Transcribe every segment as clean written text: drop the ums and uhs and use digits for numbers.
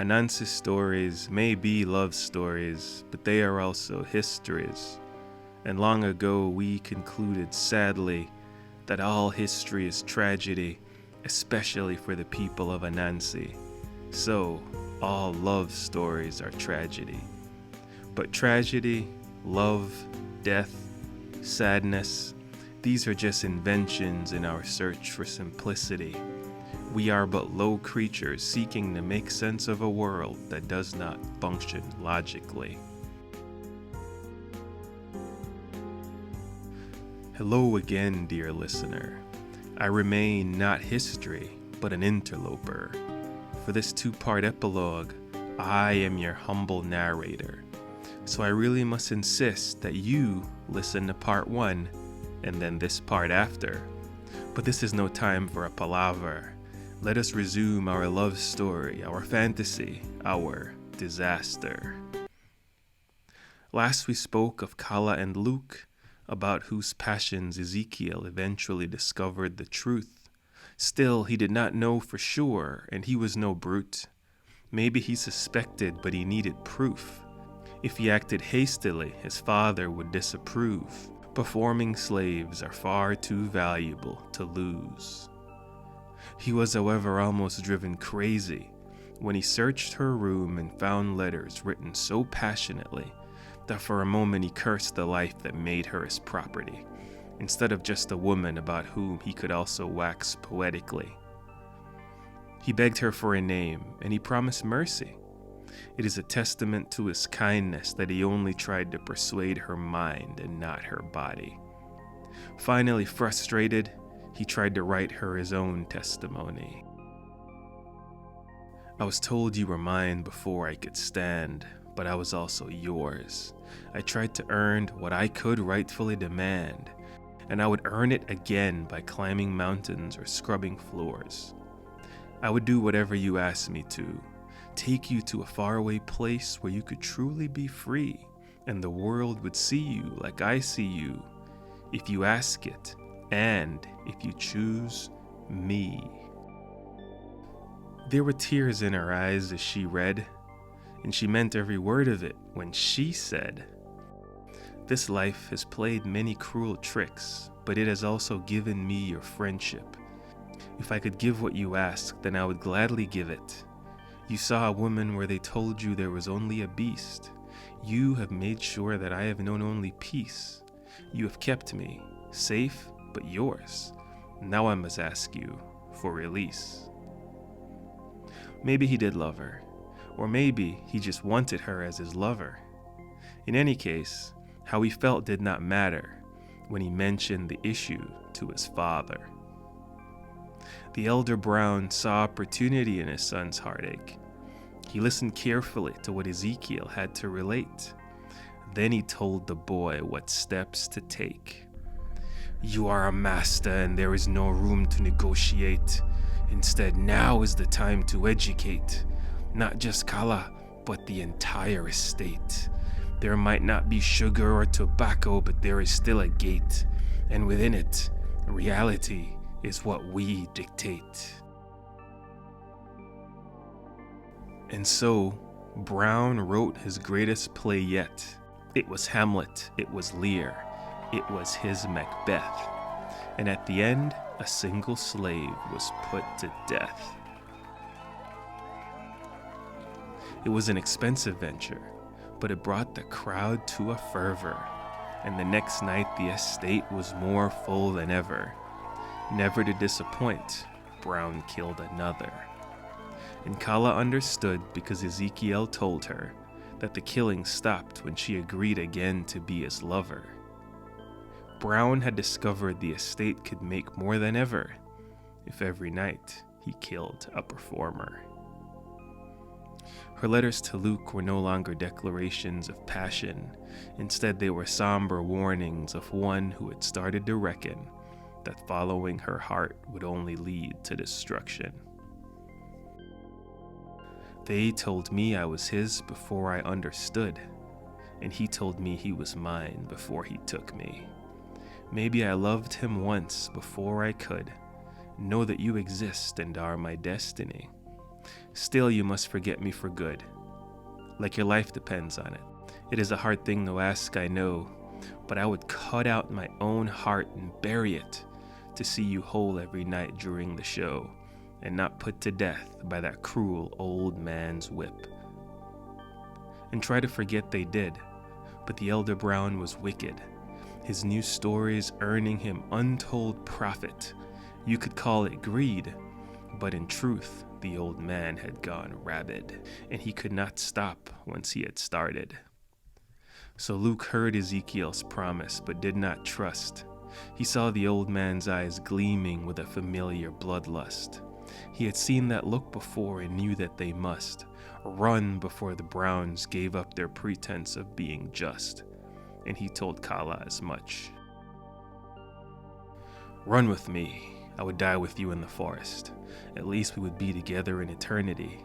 Anansi stories may be love stories, but they are also histories. And long ago we concluded sadly that all history is tragedy, especially for the people of Anansi. So, all love stories are tragedy. But tragedy, love, death, sadness, these are just inventions in our search for simplicity. We are but low creatures seeking to make sense of a world that does not function logically. Hello again, dear listener. I remain not history, but an interloper. For this two-part epilogue, I am your humble narrator. So I really must insist that you listen to part 1 and then this part after. But this is no time for a palaver. Let us resume our love story, our fantasy, our disaster. Last we spoke of Calla and Luke, about whose passions Ezekiel eventually discovered the truth. Still, he did not know for sure, and he was no brute. Maybe he suspected, but he needed proof. If he acted hastily, his father would disapprove. Performing slaves are far too valuable to lose. He was, however, almost driven crazy when he searched her room and found letters written so passionately that for a moment he cursed the life that made her his property, instead of just a woman about whom he could also wax poetically. He begged her for a name, and he promised mercy. It is a testament to his kindness that he only tried to persuade her mind and not her body. Finally frustrated, he tried to write her his own testimony. I was told you were mine before I could stand, but I was also yours. I tried to earn what I could rightfully demand, and I would earn it again by climbing mountains or scrubbing floors. I would do whatever you asked me to, take you to a faraway place where you could truly be free, and the world would see you like I see you, if you ask it, and if you choose me. There were tears in her eyes as she read, and she meant every word of it when she said, "This life has played many cruel tricks, but it has also given me your friendship. If I could give what you ask, then I would gladly give it. You saw a woman where they told you there was only a beast. You have made sure that I have known only peace. You have kept me, safe but yours. Now I must ask you for release." Maybe he did love her, or maybe he just wanted her as his lover. In any case, how he felt did not matter when he mentioned the issue to his father. The elder Brown saw opportunity in his son's heartache. He listened carefully to what Ezekiel had to relate. Then he told the boy what steps to take. "You are a master and there is no room to negotiate. Instead, now is the time to educate. Not just Calla, but the entire estate. There might not be sugar or tobacco, but there is still a gate. And within it, reality is what we dictate." And so, Brown wrote his greatest play yet. It was Hamlet, it was Lear, it was his Macbeth. And at the end, a single slave was put to death. It was an expensive venture, but it brought the crowd to a fervor, and the next night the estate was more full than ever. Never to disappoint, Brown killed another. And Calla understood because Ezekiel told her that the killing stopped when she agreed again to be his lover. Brown had discovered the estate could make more than ever if every night he killed a performer. Her letters to Luke were no longer declarations of passion. Instead, they were somber warnings of one who had started to reckon that following her heart would only lead to destruction. They told me I was his before I understood, and he told me he was mine before he took me. Maybe I loved him once before I could know that you exist and are my destiny. Still, you must forget me for good, like your life depends on it. It is a hard thing to ask, I know, but I would cut out my own heart and bury it to see you whole every night during the show, and not put to death by that cruel old man's whip. And try to forget they did, but the elder Brown was wicked, his new stories earning him untold profit. You could call it greed, but in truth, the old man had gone rabid, and he could not stop once he had started. So Luke heard Ezekiel's promise, but did not trust. He saw the old man's eyes gleaming with a familiar bloodlust. He had seen that look before and knew that they must run before the Browns gave up their pretense of being just, and he told Calla as much. "Run with me. I would die with you in the forest. At least we would be together in eternity.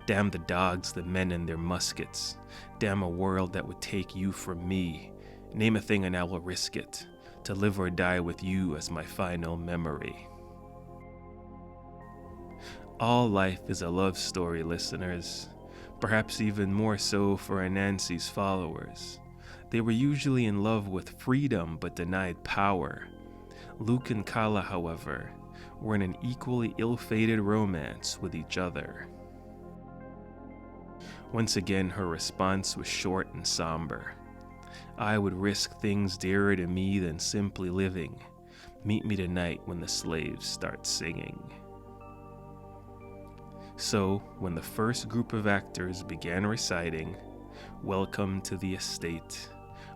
Damn the dogs, the men and their muskets. Damn a world that would take you from me. Name a thing and I will risk it, to live or die with you as my final memory." All life is a love story, listeners. Perhaps even more so for Anansi's followers. They were usually in love with freedom but denied power. Luke and Calla, however, were in an equally ill-fated romance with each other. Once again, her response was short and somber. "I would risk things dearer to me than simply living. Meet me tonight when the slaves start singing." So, when the first group of actors began reciting, "Welcome to the estate,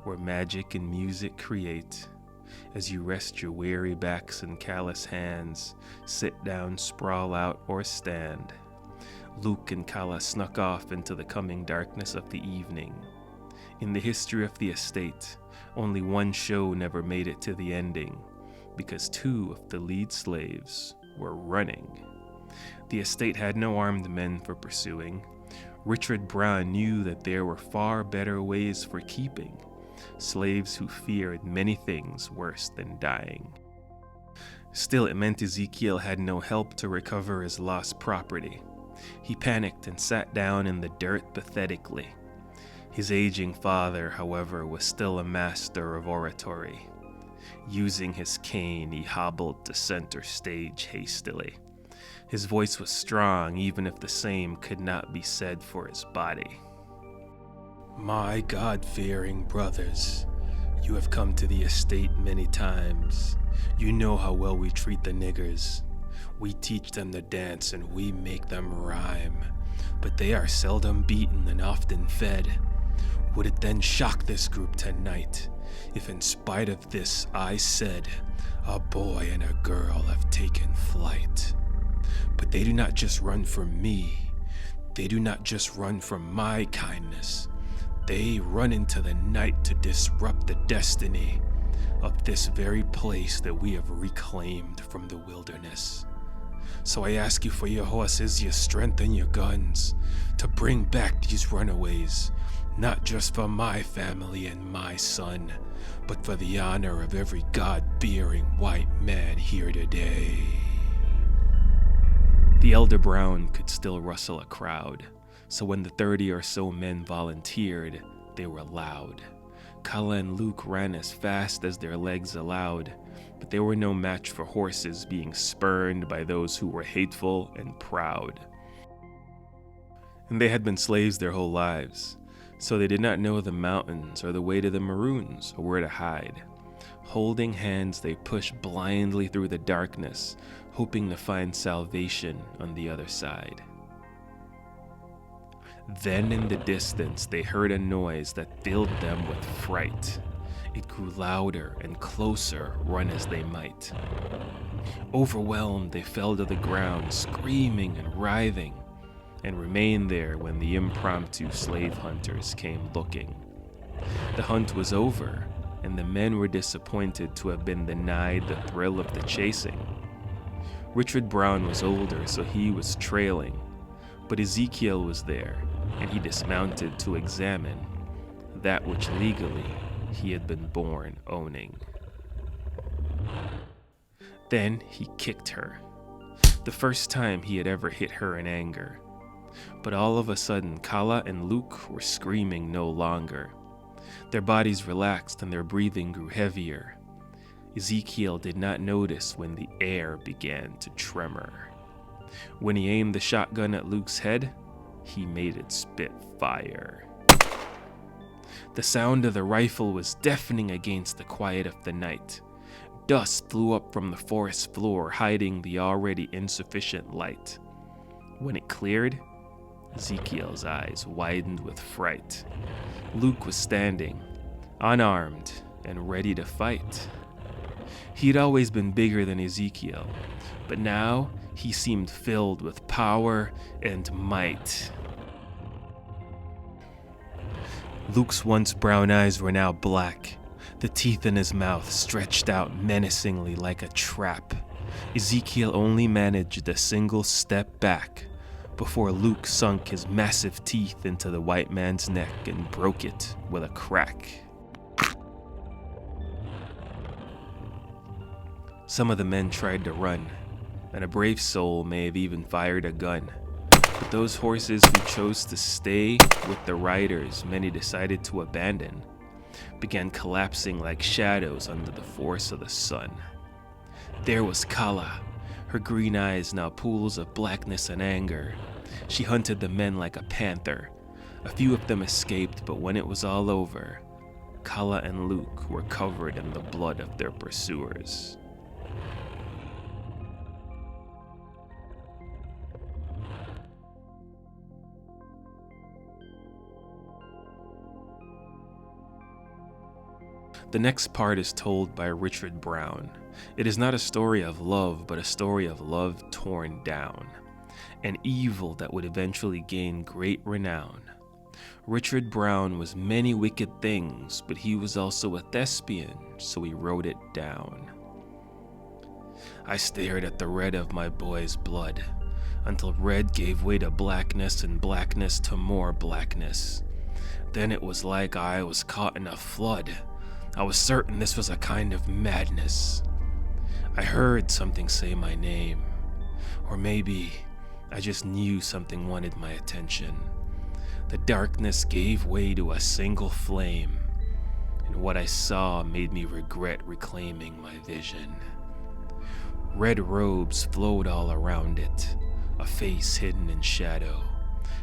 where magic and music create, as you rest your weary backs and callous hands, sit down, sprawl out, or stand," Luke and Calla snuck off into the coming darkness of the evening. In the history of the estate, only one show never made it to the ending, because two of the lead slaves were running. The estate had no armed men for pursuing. Richard Brown knew that there were far better ways for keeping slaves who feared many things worse than dying. Still, it meant Ezekiel had no help to recover his lost property. He panicked and sat down in the dirt pathetically. His aging father, however, was still a master of oratory. Using his cane, he hobbled to center stage hastily. His voice was strong, even if the same could not be said for his body. "My God-fearing brothers, you have come to the estate many times. You know how well we treat the niggers. We teach them to dance and we make them rhyme, but they are seldom beaten and often fed. Would it then shock this group tonight if in spite of this I said, a boy and a girl have taken flight? But they do not just run from me. They do not just run from my kindness. They run into the night to disrupt the destiny of this very place that we have reclaimed from the wilderness. So I ask you for your horses, your strength, and your guns to bring back these runaways, not just for my family and my son, but for the honor of every God-fearing white man here today." The elder Brown could still rustle a crowd, so when the 30 or so men volunteered, they were loud. Calla and Luke ran as fast as their legs allowed, but they were no match for horses being spurned by those who were hateful and proud. And they had been slaves their whole lives, so they did not know the mountains or the way to the maroons or where to hide. Holding hands, they pushed blindly through the darkness, hoping to find salvation on the other side. Then in the distance, they heard a noise that filled them with fright. It grew louder and closer, run as they might. Overwhelmed, they fell to the ground, screaming and writhing, and remained there when the impromptu slave hunters came looking. The hunt was over, and the men were disappointed to have been denied the thrill of the chasing. Richard Brown was older, so he was trailing, but Ezekiel was there, and he dismounted to examine that which legally he had been born owning. Then he kicked her. the first time he had ever hit her in anger. But all of a sudden, Calla and Luke were screaming no longer. Their bodies relaxed and their breathing grew heavier. Ezekiel did not notice when the air began to tremor. When he aimed the shotgun at Luke's head, he made it spit fire. The sound of the rifle was deafening against the quiet of the night. Dust flew up from the forest floor, hiding the already insufficient light. When it cleared, Ezekiel's eyes widened with fright. Luke was standing, unarmed and ready to fight. He'd always been bigger than Ezekiel, but now he seemed filled with power and might. Luke's once brown eyes were now black, the teeth in his mouth stretched out menacingly like a trap. Ezekiel only managed a single step back before Luke sunk his massive teeth into the white man's neck and broke it with a crack. Some of the men tried to run, and a brave soul may have even fired a gun. But those horses who chose to stay with the riders many decided to abandon began collapsing like shadows under the force of the sun. There was Calla, her green eyes now pools of blackness and anger. She hunted the men like a panther. A few of them escaped, but when it was all over, Calla and Luke were covered in the blood of their pursuers. The next part is told by Richard Brown. It is not a story of love, but a story of love torn down, an evil that would eventually gain great renown. Richard Brown was many wicked things, but he was also a thespian, so he wrote it down. I stared at the red of my boy's blood, until red gave way to blackness and blackness to more blackness. Then it was like I was caught in a flood. I was certain this was a kind of madness. I heard something say my name, or maybe I just knew something wanted my attention. The darkness gave way to a single flame, and what I saw made me regret reclaiming my vision. Red robes flowed all around it, a face hidden in shadow,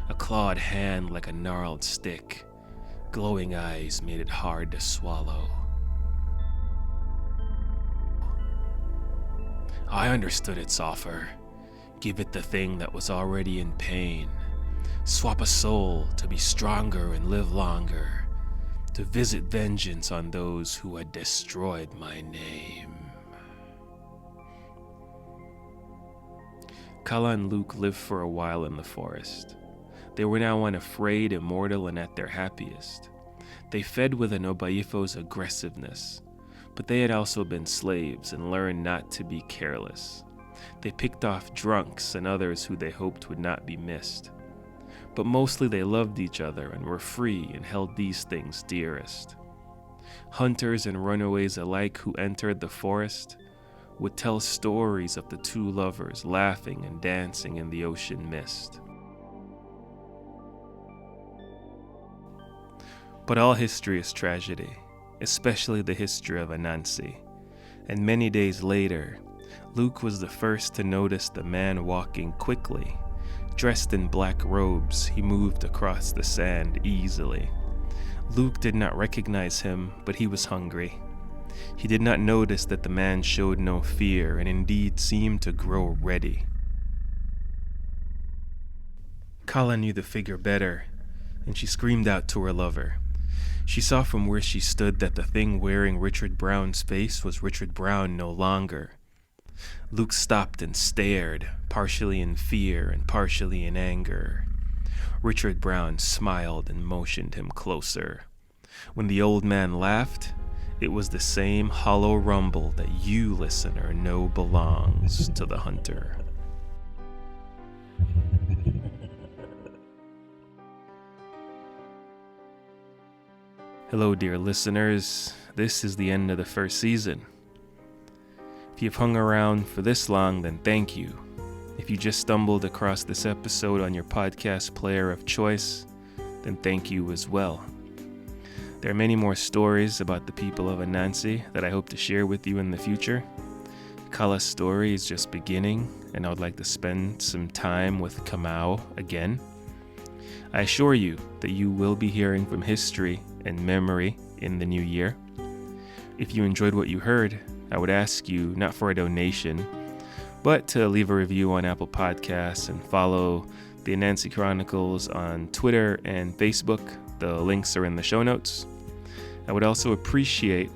a clawed hand like a gnarled stick. Glowing eyes made it hard to swallow. I understood its offer. Give it the thing that was already in pain. Swap a soul to be stronger and live longer. To visit vengeance on those who had destroyed my name. Calla and Luke lived for a while in the forest. They were now unafraid, immortal, and at their happiest. They fed with an Obayifo's aggressiveness, but they had also been slaves and learned not to be careless. They picked off drunks and others who they hoped would not be missed. But mostly they loved each other and were free and held these things dearest. Hunters and runaways alike who entered the forest would tell stories of the two lovers laughing and dancing in the ocean mist. But all history is tragedy, especially the history of Anansi. And many days later, Luke was the first to notice the man walking quickly. Dressed in black robes, he moved across the sand easily. Luke did not recognize him, but he was hungry. He did not notice that the man showed no fear and indeed seemed to grow ready. Calla knew the figure better, and she screamed out to her lover. She saw from where she stood that the thing wearing Richard Brown's face was Richard Brown no longer. Luke stopped and stared, partially in fear and partially in anger. Richard Brown smiled and motioned him closer. When the old man laughed, it was the same hollow rumble that you, listener, know belongs to the hunter. Hello, dear listeners. This is the end of the first season. If you've hung around for this long, then thank you. If you just stumbled across this episode on your podcast player of choice, then thank you as well. There are many more stories about the people of Anansi that I hope to share with you in the future. Calla's story is just beginning, and I would like to spend some time with Kamau again. I assure you that you will be hearing from history and memory in the new year. If you enjoyed what you heard, I would ask you not for a donation, but to leave a review on Apple Podcasts and follow the Anansi Chronicles on Twitter and Facebook. The links are in the show notes. I would also appreciate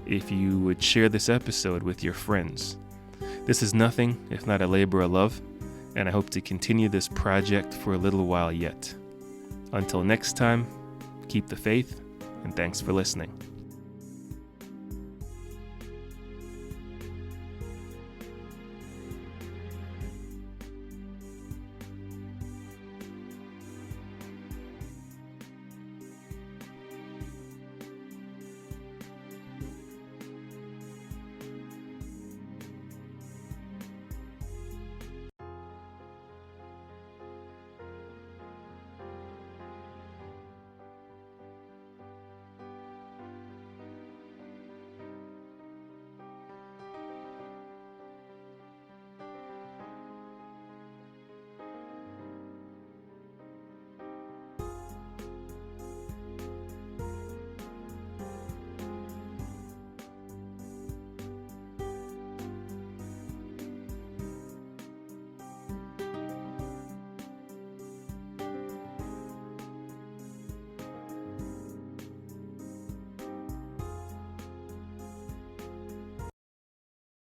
if you would share this episode with your friends. This is nothing if not a labor of love, and I hope to continue this project for a little while yet. Until next time, keep the faith, and thanks for listening.